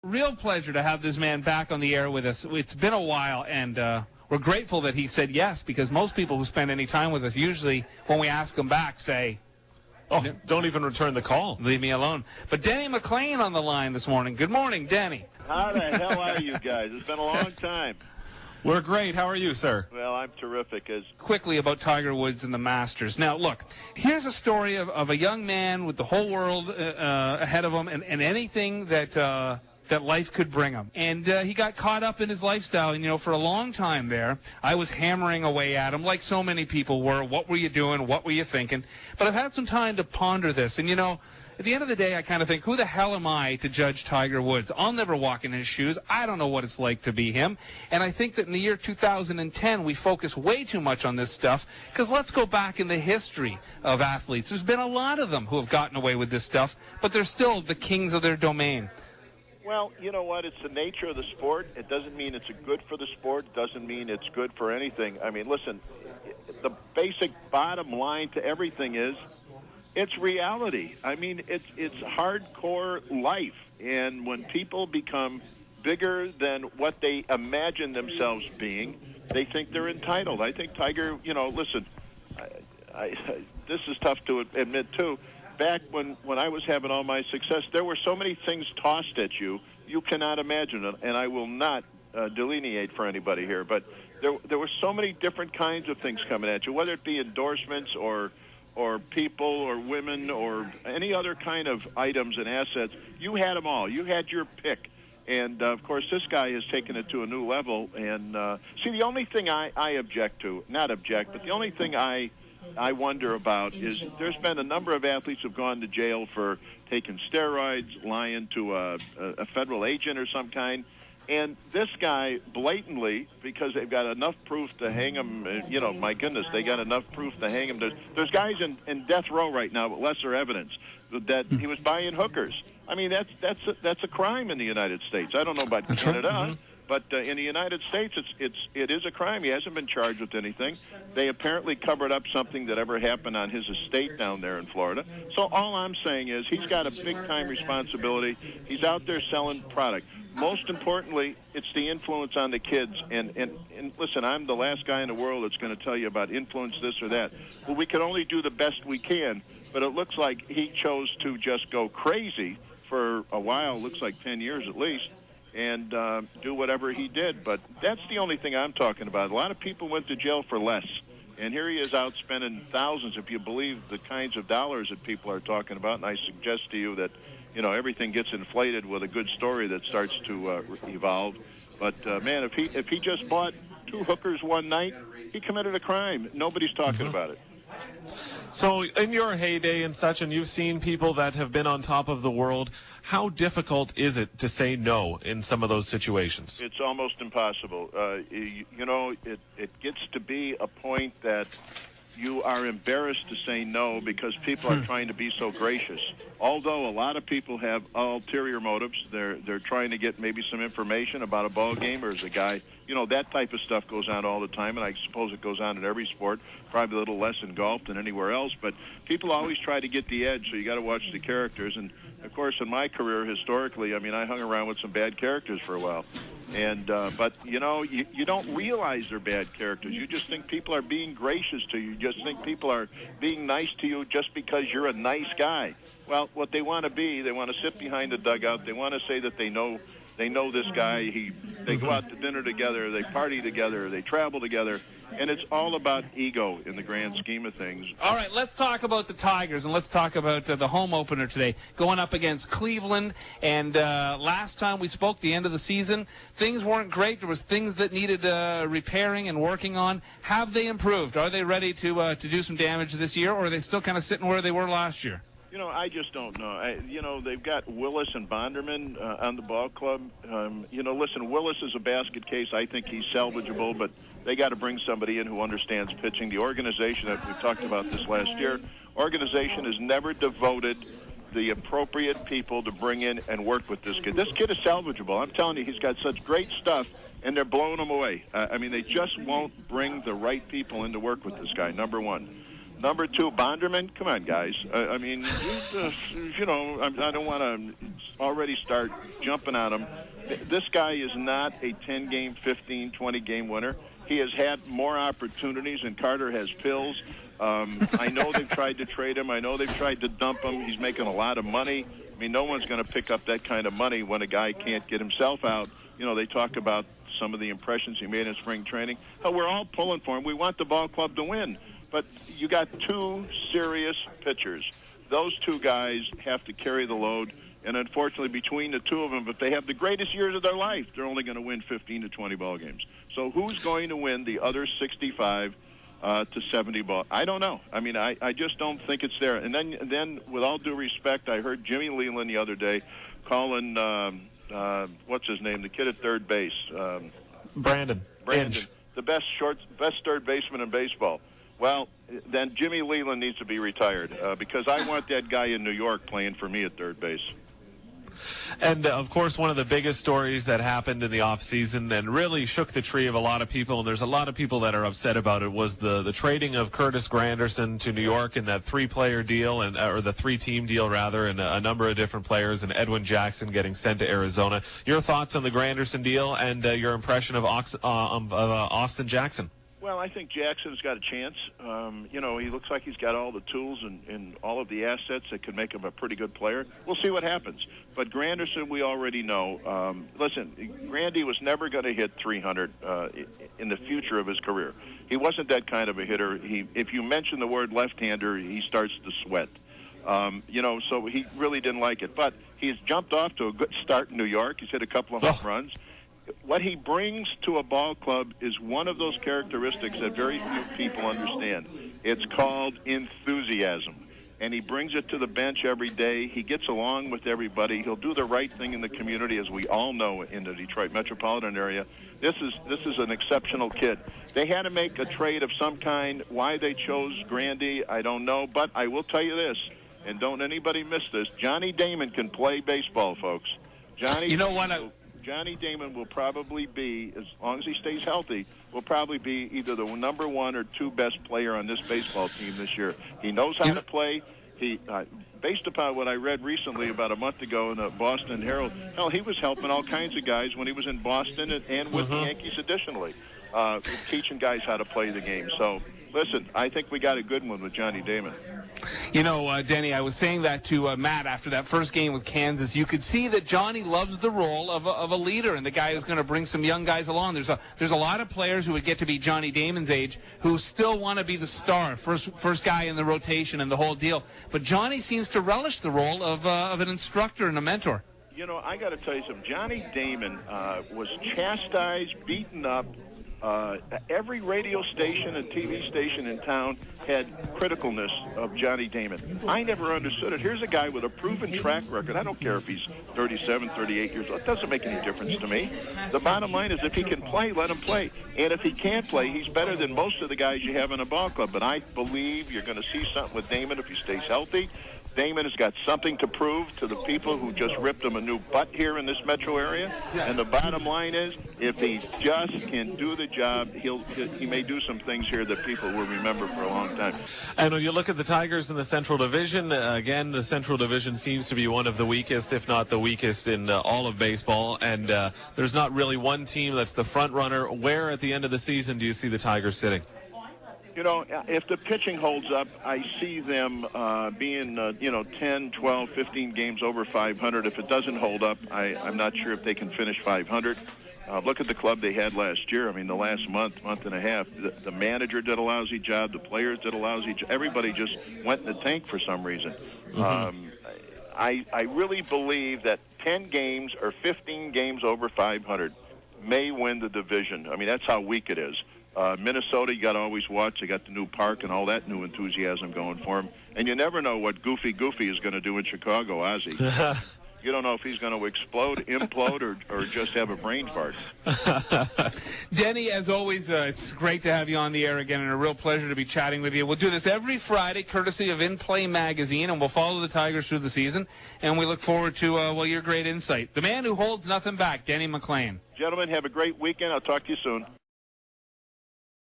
Real pleasure to have this man back on the air with us. It's been a while, and we're grateful that he said yes, because most people who spend any time with us, usually when we ask them back, say, oh, don't even return the call. Leave me alone. But Denny McLain on the line this morning. Good morning, Denny. How the hell are you guys? It's been a long time. We're great. How are you, sir? Well, I'm terrific. Quickly about Tiger Woods and the Masters. Now, look, here's a story of a young man with the whole world ahead of him and anything that life could bring him. And he got caught up in his lifestyle. And, for a long time there, I was hammering away at him like so many people were. What were you doing? What were you thinking? But I've had some time to ponder this. And, at the end of the day, I kind of think, who the hell am I to judge Tiger Woods? I'll never walk in his shoes. I don't know what it's like to be him. And I think that in the year 2010, we focus way too much on this stuff, because let's go back in the history of athletes. There's been a lot of them who have gotten away with this stuff, but they're still the kings of their domain. Well, you know what? It's the nature of the sport. It doesn't mean it's good for the sport. It doesn't mean it's good for anything. I mean, listen, the basic bottom line to everything is it's reality. I mean, it's hardcore life. And when people become bigger than what they imagine themselves being, they think they're entitled. I think Tiger, listen, this is tough to admit, too. Back when I was having all my success, there were so many things tossed at you, you cannot imagine it. And I will not delineate for anybody here, but there were so many different kinds of things coming at you, whether it be endorsements or people or women or any other kind of items and assets. You had them all. You had your pick. And, of course, this guy has taken it to a new level. And, see, the only thing I object to, not object, but the only thing I wonder about is there's been a number of athletes who have gone to jail for taking steroids, lying to a federal agent or some kind. And this guy blatantly, because they've got enough proof to hang him, my goodness, they got enough proof to hang him. There's guys in death row right now with lesser evidence that he was buying hookers. I mean, that's a crime in the United States. I don't know about Canada. Mm-hmm. But in the United States, it is a crime. He hasn't been charged with anything. They apparently covered up something that ever happened on his estate down there in Florida. So all I'm saying is he's got a big-time responsibility. He's out there selling product. Most importantly, it's the influence on the kids. And listen, I'm the last guy in the world that's going to tell you about influence this or that. Well, we can only do the best we can. But it looks like he chose to just go crazy for a while, looks like 10 years at least, and do whatever he did. But that's the only thing I'm talking about. A lot of people went to jail for less, and here he is out spending thousands, if you believe the kinds of dollars that people are talking about. And I suggest to you that, everything gets inflated with a good story that starts to evolve. But, man, if he just bought 2 hookers one night, he committed a crime. Nobody's talking about it. So in your heyday and such, and you've seen people that have been on top of the world, how difficult is it to say no in some of those situations? It's almost impossible. It gets to be a point that you are embarrassed to say no because people are trying to be so gracious. Although a lot of people have ulterior motives, they're trying to get maybe some information about a ball game, or as a guy, that type of stuff goes on all the time, and I suppose it goes on in every sport, probably a little less in golf than anywhere else, but people always try to get the edge, so you got to watch the characters. And of course, in my career, historically, I hung around with some bad characters for a while. And but you don't realize they're bad characters. You just think people are being gracious to you. You just think people are being nice to you just because you're a nice guy. Well, what they want to be, they want to sit behind a dugout. They want to say that they know this guy. They go out to dinner together. They party together. They travel together. And it's all about ego in the grand scheme of things. All right, let's talk about the Tigers, and let's talk about the home opener today, going up against Cleveland. And last time we spoke, the end of the season, things weren't great. There was things that needed repairing and working on. Have they improved? Are they ready to do some damage this year, or are they still kind of sitting where they were last year? I just don't know. They've got Willis and Bonderman on the ball club. Listen, Willis is a basket case. I think he's salvageable, but they got to bring somebody in who understands pitching. The organization, that we talked about this last year, organization has never devoted the appropriate people to bring in and work with this kid. This kid is salvageable. I'm telling you, he's got such great stuff, and they're blowing him away. They just won't bring the right people in to work with this guy, number one. Number 2, Bonderman. Come on, guys. I mean, you know, I don't want to already start jumping on him. This guy is not a 10-game, 15, 20-game winner. He has had more opportunities, and Carter has pills. I know they've tried to trade him. I know they've tried to dump him. He's making a lot of money. I mean, no one's going to pick up that kind of money when a guy can't get himself out. You know, they talk about some of the impressions he made in spring training. Hell, we're all pulling for him. We want the ball club to win. But you got 2 serious pitchers. Those 2 guys have to carry the load. And unfortunately, between the 2 of them, if they have the greatest years of their life, they're only going to win 15 to 20 ball games. So who's going to win the other 65 to 70 ball? I don't know. I mean, I just don't think it's there. And then, with all due respect, I heard Jimmy Leland the other day calling, what's his name, the kid at third base? Brandon. Inge. The best third baseman in baseball. Well, then Jimmy Leland needs to be retired because I want that guy in New York playing for me at third base. And, of course, one of the biggest stories that happened in the offseason and really shook the tree of a lot of people, and there's a lot of people that are upset about it, was the trading of Curtis Granderson to New York in that 3-player deal, or the 3-team deal, rather, and a number of different players, and Edwin Jackson getting sent to Arizona. Your thoughts on the Granderson deal and your impression of Austin Jackson? Well, I think Jackson's got a chance. You know, he looks like he's got all the tools and all of the assets that could make him a pretty good player. We'll see what happens. But Granderson, we already know. Listen, Grandy was never going to hit 300 in the future of his career. He wasn't that kind of a hitter. If you mention the word left-hander, he starts to sweat. You know, so he really didn't like it. But he's jumped off to a good start in New York. He's hit a couple of home runs. What he brings to a ball club is one of those characteristics that very few people understand. It's called enthusiasm. And he brings it to the bench every day. He gets along with everybody. He'll do the right thing in the community, as we all know in the Detroit metropolitan area. This is an exceptional kid. They had to make a trade of some kind. Why they chose Grandy, I don't know. But I will tell you this, and don't anybody miss this, Johnny Damon can play baseball, folks. Johnny Damon will probably be, as long as he stays healthy, will probably be either the number 1 or 2 best player on this baseball team this year. He knows how to play. He, based upon what I read recently about a month ago in the Boston Herald, hell, he was helping all kinds of guys when he was in Boston and with the Yankees additionally, teaching guys how to play the game. So, listen, I think we got a good one with Johnny Damon. You know, Denny, I was saying that to Matt after that first game with Kansas. You could see that Johnny loves the role of a leader and the guy who's going to bring some young guys along. There's a lot of players who would get to be Johnny Damon's age who still want to be the star, first guy in the rotation and the whole deal. But Johnny seems to relish the role of an instructor and a mentor. You know, I got to tell you something. Johnny Damon was chastised, beaten up. Every radio station and TV station in town had criticalness of Johnny Damon. I never understood it. Here's a guy with a proven track record. I don't care if he's 37, 38 years old. It doesn't make any difference to me. The bottom line is if he can play, let him play. And if he can't play, he's better than most of the guys you have in a ball club. But I believe you're going to see something with Damon if he stays healthy. Damon has got something to prove to the people who just ripped him a new butt here in this metro area. And the bottom line is, if he just can do the job, he may do some things here that people will remember for a long time. And when you look at the Tigers in the Central Division, again, the Central Division seems to be one of the weakest, if not the weakest, in all of baseball. And there's not really one team that's the front runner. Where at the end of the season do you see the Tigers sitting? You know, if the pitching holds up, I see them being, 10, 12, 15 games over 500. If it doesn't hold up, I'm not sure if they can finish 500. Look at the club they had last year. I mean, the last month and a half, the manager did a lousy job. The players did a lousy job. Everybody just went in the tank for some reason. I really believe that 10 games or 15 games over 500 may win the division. I mean, that's how weak it is. Minnesota, you got to always watch. They got the new park and all that new enthusiasm going for them. And you never know what Goofy is going to do in Chicago, Ozzie. You don't know if he's going to explode, implode, or just have a brain fart. Denny, as always, it's great to have you on the air again, and a real pleasure to be chatting with you. We'll do this every Friday, courtesy of In Play Magazine, and we'll follow the Tigers through the season. And we look forward to, your great insight. The man who holds nothing back, Denny McLain. Gentlemen, have a great weekend. I'll talk to you soon.